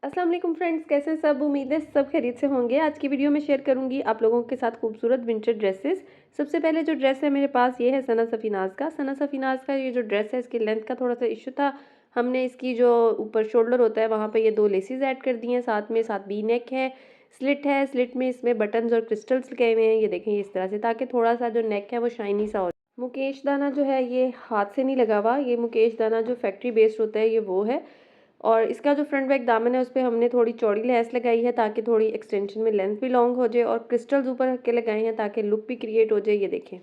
अस्सलाम वालेकुम फ्रेंड्स, कैसे हैं सब। उम्मीद है सब खैरियत से होंगे। आज की वीडियो में शेयर करूंगी आप लोगों के साथ खूबसूरत विंटर ड्रेसेस। सबसे पहले जो ड्रेस है मेरे पास ये है सना सफीनाज का। सना सफीनाज का ये जो ड्रेस है इसकी लेंथ का थोड़ा सा इशू था। हमने इसकी जो ऊपर शोल्डर होता है वहाँ पे ये 2 लेसेस ऐड कर दी हैं, साथ वी नेक है, स्लिट है। स्लिट में इसमें बटन्स और क्रिस्टल्स लगे हुए हैं, ये देखें इस तरह से, ताकि थोड़ा सा जो नेक है वो शाइनी सा हो। मुकेश दाना जो है ये हाथ से नहीं लगा हुआ, ये मुकेश दाना जो फैक्ट्री बेस्ड होता है ये वो है। और इसका जो फ्रंट बैक दामन है उस पर हमने थोड़ी चौड़ी लेस लगाई है ताकि थोड़ी एक्सटेंशन में लेंथ भी लॉन्ग हो जाए, और क्रिस्टल्स ऊपर रख के लगाए हैं ताकि लुक भी क्रिएट हो जाए। ये देखें,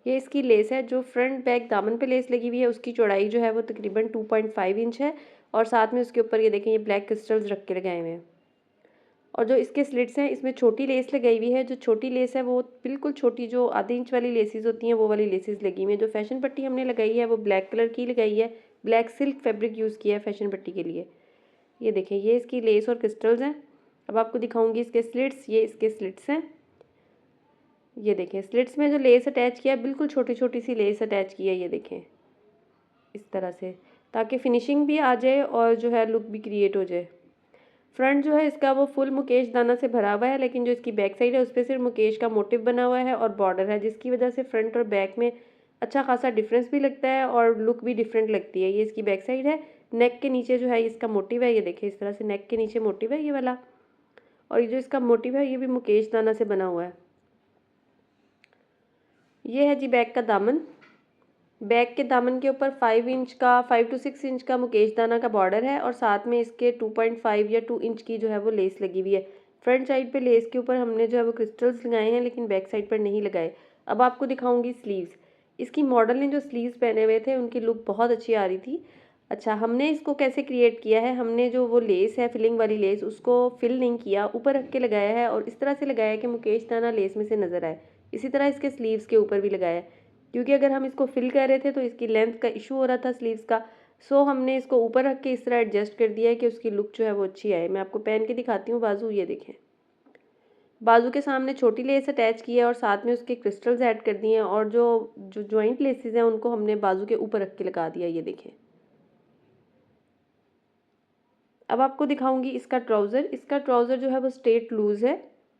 ये इसकी लेस है। जो फ्रंट बैक दामन पे लेस लगी हुई है उसकी चौड़ाई जो है वो तकरीबन 2.5 इंच है, और साथ में उसके ऊपर ये देखें ये ब्लैक क्रिस्टल्स रख के लगाए हुए हैं। और जो इसके स्लिट्स हैं इसमें छोटी लेस लगाई हुई है। जो छोटी लेस है वो बिल्कुल छोटी, जो आधे इंच वाली लेसेस होती हैं वो वाली लेसेस लगी हुई हैं। जो फैशन पट्टी हमने लगाई है वो ब्लैक कलर की लगाई है, ब्लैक सिल्क फैब्रिक यूज़ किया है फैशन पट्टी के लिए। ये देखें, ये इसकी लेस और क्रिस्टल्स हैं। अब आपको दिखाऊंगी इसके स्लिट्स। ये इसके स्लिट्स हैं, ये देखें। स्लिट्स में जो लेस अटैच किया है बिल्कुल छोटी छोटी सी लेस अटैच की है, ये देखें इस तरह से, ताकि फिनिशिंग भी आ जाए और जो है लुक भी क्रिएट हो जाए। फ्रंट जो है इसका वो फुल मुकेश दाना से भरा हुआ है, लेकिन जो इसकी बैक साइड है उस पर सिर्फ मुकेश का मोटिव बना हुआ है और बॉर्डर है, जिसकी वजह से फ्रंट और बैक में अच्छा खासा डिफरेंस भी लगता है और लुक भी डिफरेंट लगती है। ये इसकी बैक साइड है। नेक के नीचे जो है इसका मोटिव है, ये देखिए इस तरह से नेक के नीचे मोटिव है ये वाला, और ये जो इसका मोटिव है ये भी मुकेश दाना से बना हुआ है। ये है जी बैक का दामन। बैक के दामन के ऊपर 5 to 6 इंच का मुकेश दाना का बॉर्डर है, और साथ में इसके 2.5 या 2 इंच की जो है वो लेस लगी हुई है। फ्रंट साइड पे लेस के ऊपर हमने जो है वो क्रिस्टल्स लगाए हैं, लेकिन बैक साइड पर नहीं लगाए। अब आपको दिखाऊंगी स्लीव्स। इसकी मॉडल ने जो स्लीव्स पहने हुए थे उनकी लुक बहुत अच्छी आ रही थी। अच्छा, हमने इसको कैसे क्रिएट किया है, हमने जो वो लेस है फिलिंग वाली लेस उसको फिल नहीं किया, ऊपर रख के लगाया है, और इस तरह से लगाया कि मुकेश दाना लेस में से नज़र आए। इसी तरह इसके स्लीव्स के ऊपर भी लगाया है, क्योंकि अगर हम इसको फिल कर रहे थे तो इसकी लेंथ का इशू हो रहा था स्लीव्स का। सो हमने इसको ऊपर रख के इस तरह एडजस्ट कर दिया है कि उसकी लुक जो है वो अच्छी आए। मैं आपको पहन के दिखाती हूँ बाजू। ये देखें, बाजू के सामने छोटी लेस अटैच की है और साथ में उसके क्रिस्टल्स ऐड कर दिए हैं, और जो जो जॉइंट लेसेस हैं उनको हमने बाजू के ऊपर रख के लगा दिया। ये देखें। अब आपको दिखाऊंगी इसका ट्राउज़र। इसका ट्राउज़र जो है वो स्ट्रेट लूज़ है।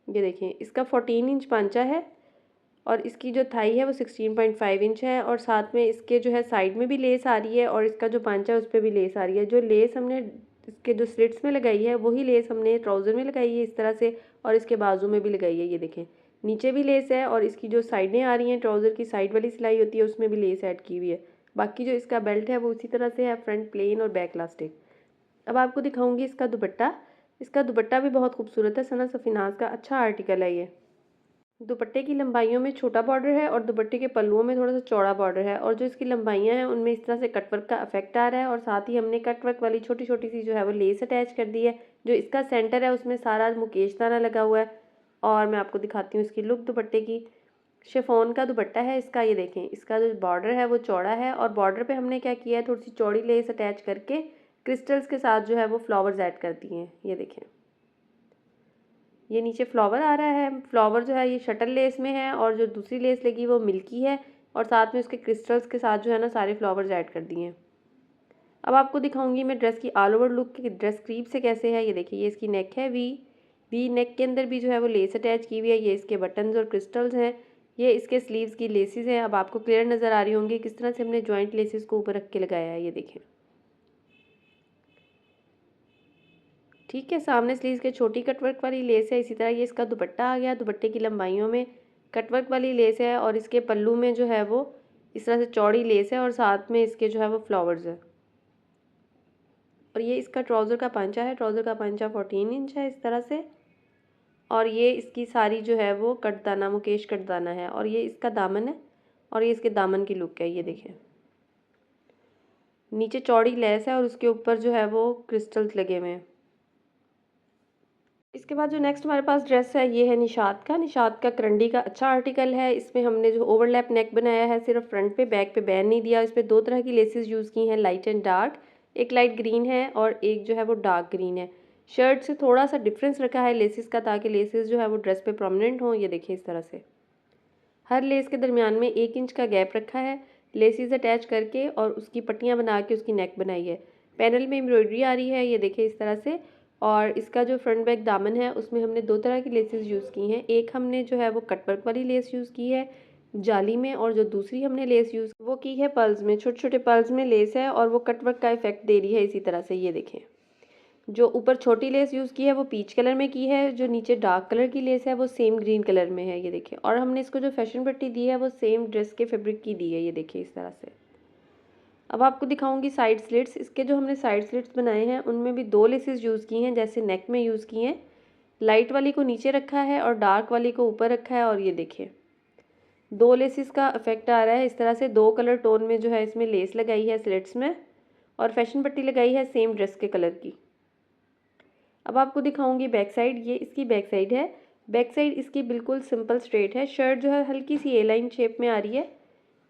ये देखें, इसका 14 इंच पांचा है, और इसकी जो थाई है वो 16.5 इंच है, और साथ में इसके जो है साइड में भी लेस आ रही है, और इसका जो पांचा है उस पर भी लेस आ रही है। जो लेस हमने इसके जो स्लिट्स में लगाई है वही लेस हमने ट्राउज़र में लगाई है इस तरह से, और इसके बाजू में भी लगाई है। ये देखें, नीचे भी लेस है, और इसकी जो साइडें आ रही हैं, ट्राउज़र की साइड वाली सिलाई होती है उसमें भी लेस ऐड की हुई है। बाकी जो इसका बेल्ट है वो उसी तरह से है, फ्रंट प्लेन और बैक इलास्टिक। अब आपको दिखाऊंगी इसका दुपट्टा। इसका दुपट्टा भी बहुत खूबसूरत है, सना सफीनाज का अच्छा आर्टिकल है ये। दुपट्टे की लंबाइयों में छोटा बॉर्डर है और दुपट्टे के पल्लुओं में थोड़ा सा चौड़ा बॉर्डर है, और जो इसकी लंबाइयाँ हैं उनमें इस तरह से कटवर्क का इफेक्ट आ रहा है, और साथ ही हमने कटवर्क वाली छोटी छोटी सी जो है वो लेस अटैच कर दी है। जो इसका सेंटर है उसमें सारा मुकेश दाना लगा हुआ है। और मैं आपको दिखाती हूँ इसकी लुक दुपट्टे की। शिफॉन का दुपट्टा है इसका। ये देखें, इसका जो बॉर्डर है वो चौड़ा है, और बॉर्डर पे हमने क्या किया है, थोड़ी सी चौड़ी लेस अटैच करके क्रिस्टल्स के साथ जो है वो फ्लावर्स ऐड कर दिए हैं। ये देखें, ये नीचे फ्लावर आ रहा है। फ्लावर जो है ये शटल लेस में है, और जो दूसरी लेस लगी वो मिल्की है, और साथ में उसके क्रिस्टल्स के साथ जो है ना सारे फ्लावर्स ऐड कर दिए हैं। अब आपको दिखाऊंगी मैं ड्रेस की ऑल ओवर लुक कि ड्रेस करीब से कैसे है। ये देखिए, ये इसकी नेक है वी नेक के अंदर भी जो है वो लेस अटैच की हुई है। ये इसके बटन्स और क्रिस्टल्स हैं। ये इसके स्लीव्स की लेसेस हैं। अब आपको क्लियर नज़र आ रही होंगी किस तरह से हमने जॉइंट लेसेस को ऊपर रख के लगाया है। ये देखें, ठीक है। सामने स्लीव्स के छोटी कटवर्क वाली लेस है। इसी तरह ये इसका दुपट्टा आ गया। दुपट्टे की लंबाइयों में कटवर्क वाली लेस है, और इसके पल्लू में जो है वो इस तरह से चौड़ी लेस है, और साथ में इसके जो है वो फ्लावर्स है। और ये इसका ट्राउज़र का पांचा है। ट्राउज़र का पांचा 14 इंच है इस तरह से, और ये इसकी सारी जो है वो कटदाना मुकेश कटदाना है, और ये इसका दामन है, और ये इसके दामन की लुक है। ये देखें, नीचे चौड़ी लेस है और उसके ऊपर जो है वो क्रिस्टल्स लगे हुए हैं। इसके बाद जो नेक्स्ट हमारे पास ड्रेस है ये है निशात का। निशात का करंडी का अच्छा आर्टिकल है। इसमें हमने जो ओवरलैप नेक बनाया है, सिर्फ फ्रंट पे, बैक पे बैन नहीं दिया। इस पर 2 तरह की लेसेस यूज़ की हैं, लाइट एंड डार्क। एक लाइट ग्रीन है और एक जो है वो डार्क ग्रीन है। शर्ट से थोड़ा सा डिफरेंस रखा है लेसेस का, ताकि लेसेस जो है वो ड्रेस पे प्रोमिनेंट हों। ये देखिए इस तरह से हर लेस के दरमियान में 1 इंच का गैप रखा है लेसेस अटैच करके, और उसकी पट्टियाँ बना के उसकी नेक बनाई है। पैनल में एम्ब्रॉयडरी आ रही है, ये देखिए इस तरह से। और इसका जो फ्रंट बैक दामन है उसमें हमने दो तरह की लेसेस यूज़ की हैं। एक हमने जो है वो कटवर्क वाली लेस यूज़ की है जाली में, और जो दूसरी हमने लेस यूज़ वो की है पर्ल्स में। छोटे छोटे पर्ल्स में लेस है और वो कटवर्क का इफेक्ट दे रही है इसी तरह से। ये देखें, जो ऊपर छोटी लेस यूज़ की है वो पीच कलर में की है, जो नीचे डार्क कलर की लेस है वो सेम ग्रीन कलर में है। ये देखिए, और हमने इसको जो फैशन पट्टी दी है वो सेम ड्रेस के फैब्रिक की दी है। ये देखिए इस तरह से। अब आपको दिखाऊंगी साइड स्लिट्स। इसके जो हमने साइड स्लिट्स बनाए हैं उनमें भी दो लेसेस यूज़ की हैं, जैसे नेक में यूज़ की हैं। लाइट वाली को नीचे रखा है और डार्क वाली को ऊपर रखा है, और ये देखिए दो लेसेस का इफेक्ट आ रहा है इस तरह से। दो कलर टोन में जो है इसमें लेस लगाई है स्लिट्स में, और फैशन पट्टी लगाई है सेम ड्रेस के कलर की। अब आपको दिखाऊंगी बैक साइड। ये इसकी बैक साइड है। बैक साइड इसकी बिल्कुल सिंपल स्ट्रेट है। शर्ट जो है हल्की सी ए लाइन शेप में आ रही है।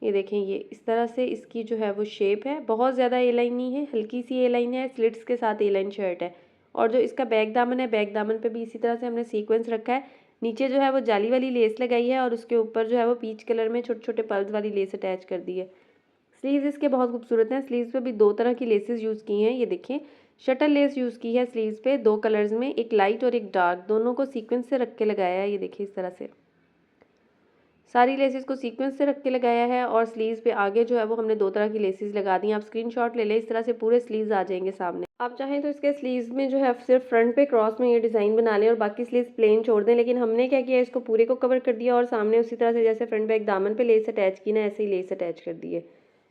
ये देखें, ये इस तरह से इसकी जो है वो शेप है। बहुत ज़्यादा ए लाइन नहीं है, हल्की सी ए लाइन है, स्लिट्स के साथ ए लाइन शर्ट है। और जो इसका बैक दामन है, बैक दामन पे भी इसी तरह से हमने सीक्वेंस रखा है। नीचे जो है वो जाली वाली लेस लगाई है और उसके ऊपर जो है वो पीच कलर में छोटे छोटे पर्ल्स वाली लेस अटैच कर दी है। स्लीव्स इसके बहुत खूबसूरत हैं। स्लीव्स पे भी दो तरह की लेसेस यूज़ की हैं। ये देखें, शटल लेस यूज़ की है स्लीव्स पे दो कलर्स में, एक लाइट और एक डार्क, दोनों को सीक्वेंस से रख के लगाया है। ये देखिए इस तरह से सारी लेसेस को सीक्वेंस से रख के लगाया है। और स्लीव्स पे आगे जो है वो हमने दो तरह की लेसेस लगा दी हैं। आप स्क्रीनशॉट ले लें, इस तरह से पूरे स्लीव्स आ जाएंगे सामने। आप चाहें तो इसके स्लीव्स में जो है सिर्फ फ्रंट पे क्रॉस में ये डिज़ाइन बना लें और बाकी स्लीव्स प्लेन छोड़ दें, लेकिन हमने क्या किया, इसको पूरे को कवर कर दिया और सामने उसी तरह से जैसे फ्रंट बैक दामन पे लेस अटैच की ना, ऐसे ही लेस अटैच कर दी है।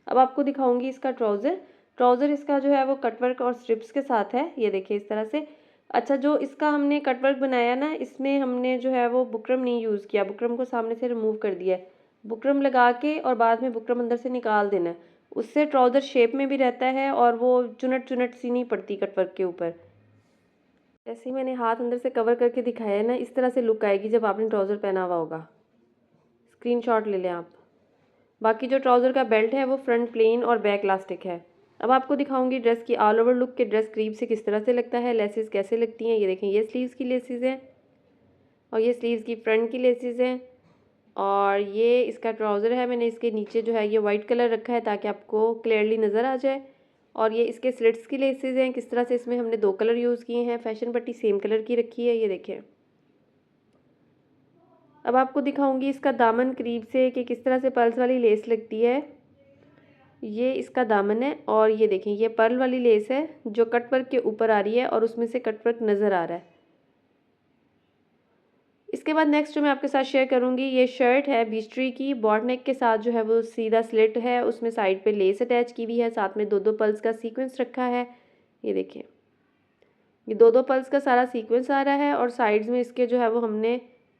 अब आपको दिखाऊंगी इसका ट्राउज़र। ट्राउज़र इसका जो है वो कटवर्क और स्ट्रिप्स के साथ है। ये देखिए इस तरह से। अच्छा, जो इसका हमने कटवर्क बनाया ना, इसमें हमने जो है वो बुकरम नहीं यूज़ किया, बुकरम को सामने से रिमूव कर दिया है। बुकरम लगा के और बाद में बुकरम अंदर से निकाल देना है, उससे ट्राउज़र शेप में भी रहता है और वो चुनट चुनट सी नहीं पड़ती कटवर्क के ऊपर। जैसे ही मैंने हाथ अंदर से कवर करके दिखाया है ना, इस तरह से लुक आएगी जब आपने ट्राउज़र पहना हुआ होगा। स्क्रीनशॉट ले लें आप। बाकी जो ट्राउज़र का बेल्ट है वो फ्रंट प्लेन और बैक इलास्टिक है। अब आपको दिखाऊंगी ड्रेस की ऑल ओवर लुक, के ड्रेस करीब से किस तरह से लगता है, लेसेस कैसे लगती हैं। ये देखें, ये स्लीव्स की लेसेस हैं और ये स्लीव्स की फ्रंट की लेसेस हैं, और ये इसका ट्राउज़र है। मैंने इसके नीचे जो है ये वाइट कलर रखा है ताकि आपको क्लियरली नज़र आ जाए। और ये इसके स्लिट्स की लेसेस हैं, किस तरह से इसमें हमने दो कलर यूज़ किए हैं। फैशन पट्टी सेम कलर की रखी है। ये देखें। अब आपको दिखाऊंगी इसका दामन करीब से कि किस तरह से पर्ल्स वाली लेस लगती है। ये इसका दामन है और ये देखें, ये पर्ल वाली लेस है जो कट वर्क के ऊपर आ रही है और उसमें से कट वर्क नज़र आ रहा है। इसके बाद नेक्स्ट जो मैं आपके साथ शेयर करूंगी, ये शर्ट है बीस्ट्री की, बॉट नेक के साथ जो है वो सीधा स्लिट है, उसमें साइड पे लेस अटैच की हुई है, साथ में दो दो पल्स का सीक्वेंस रखा है। ये देखिए, ये दो दो पल्स का सारा सीक्वेंस आ रहा है और साइड्स में इसके जो है वो हमने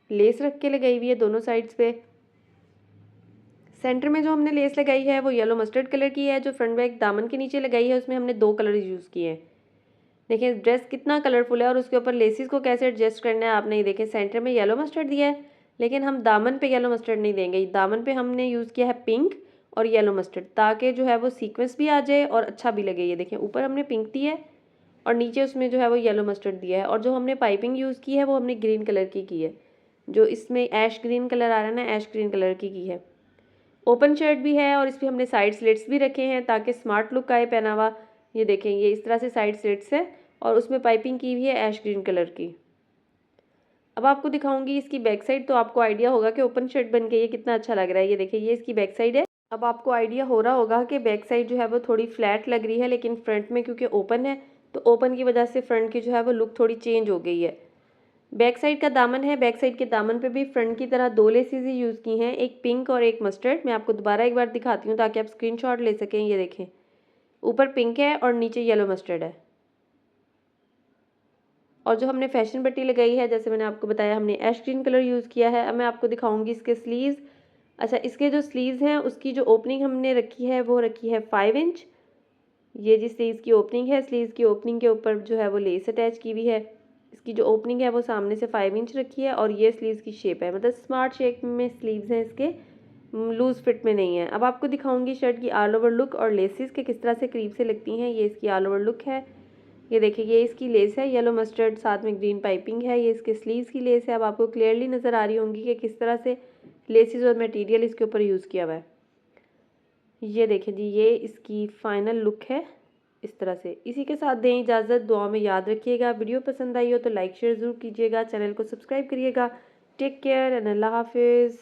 लेस रख के लगाई हुई है दोनों साइड्स पे। सेंटर में जो हमने लेस लगाई है वो येलो मस्टर्ड कलर की है। जो फ्रंट बैक दामन के नीचे लगाई है उसमें हमने दो कलर यूज़ किए हैं। देखिए ड्रेस कितना कलरफुल है और उसके ऊपर लेसिस को कैसे एडजस्ट करना है आपने। ये देखें, सेंटर में येलो मस्टर्ड दिया है, लेकिन हम दामन पे येलो मस्टर्ड नहीं देंगे। दामन पे हमने यूज़ किया है पिंक और येलो मस्टर्ड, ताकि जो है वो सीक्वेंस भी आ जाए और अच्छा भी लगे। ये देखें, ऊपर हमने पिंक दी है और नीचे उसमें जो है वो येलो मस्टर्ड दिया है, और जो हमने पाइपिंग यूज़ की है वो हमने ग्रीन कलर की है। जो इसमें ऐश ग्रीन कलर आ रहा है ना, ऐश ग्रीन कलर की है। ओपन शर्ट भी है और इस पर हमने साइड स्लिट्स भी रखे हैं ताकि स्मार्ट लुक आए पहनावा। ये देखें, ये इस तरह से साइड स्लिट्स है और उसमें पाइपिंग की हुई है ऐश ग्रीन कलर की। अब आपको दिखाऊंगी इसकी बैक साइड, तो आपको आइडिया होगा कि ओपन शर्ट बन के ये कितना अच्छा लग रहा है। ये देखिए, ये इसकी बैक साइड है। अब आपको आइडिया हो रहा होगा कि बैक साइड जो है वो थोड़ी फ्लैट लग रही है, लेकिन फ्रंट में क्योंकि ओपन है तो ओपन की वजह से फ्रंट की जो है वो लुक थोड़ी चेंज हो गई है। बैक साइड का दामन है, बैक साइड के दामन पे भी फ्रंट की तरह दो लेसेस ही यूज़ की हैं, एक पिंक और एक मस्टर्ड। मैं आपको दोबारा एक बार दिखाती हूँ ताकि आप स्क्रीनशॉट ले सकें। ये देखें, ऊपर पिंक है और नीचे येलो मस्टर्ड है। और जो हमने फैशन पट्टी लगाई है, जैसे मैंने आपको बताया, हमने ऐश ग्रीन कलर यूज़ किया है। अब मैं आपको दिखाऊंगी इसके स्लीव्स। अच्छा, इसके जो स्लीव्स हैं उसकी जो ओपनिंग हमने रखी है वो रखी है 5 इंच। ये जिस स्लीव्स की ओपनिंग है, स्लीव्स की ओपनिंग के ऊपर जो है वो लेस अटैच की हुई है। इसकी जो ओपनिंग है वो सामने से 5 इंच रखी है और ये स्लीव्स की शेप है, मतलब स्मार्ट शेप में स्लीव्स हैं इसके, लूज़ फिट में नहीं है। अब आपको दिखाऊंगी शर्ट की ऑल ओवर लुक और लेसेस के किस तरह से करीब से लगती हैं। ये इसकी ऑल ओवर लुक है। ये देखिए, ये इसकी लेस है येलो मस्टर्ड, साथ में ग्रीन पाइपिंग है। ये इसके स्लीव्स की लेस है। अब आपको क्लियरली नज़र आ रही होंगी कि किस तरह से लेसेस और मटेरियल इसके ऊपर यूज़ किया हुआ है। ये देखिए जी, ये इसकी फाइनल लुक है। इस तरह से। इसी के साथ दें इजाज़त, दुआ में याद रखिएगा। वीडियो पसंद आई हो तो लाइक शेयर ज़रूर कीजिएगा, चैनल को सब्सक्राइब करिएगा। टेक केयर एंड अल्लाह हाफिज़।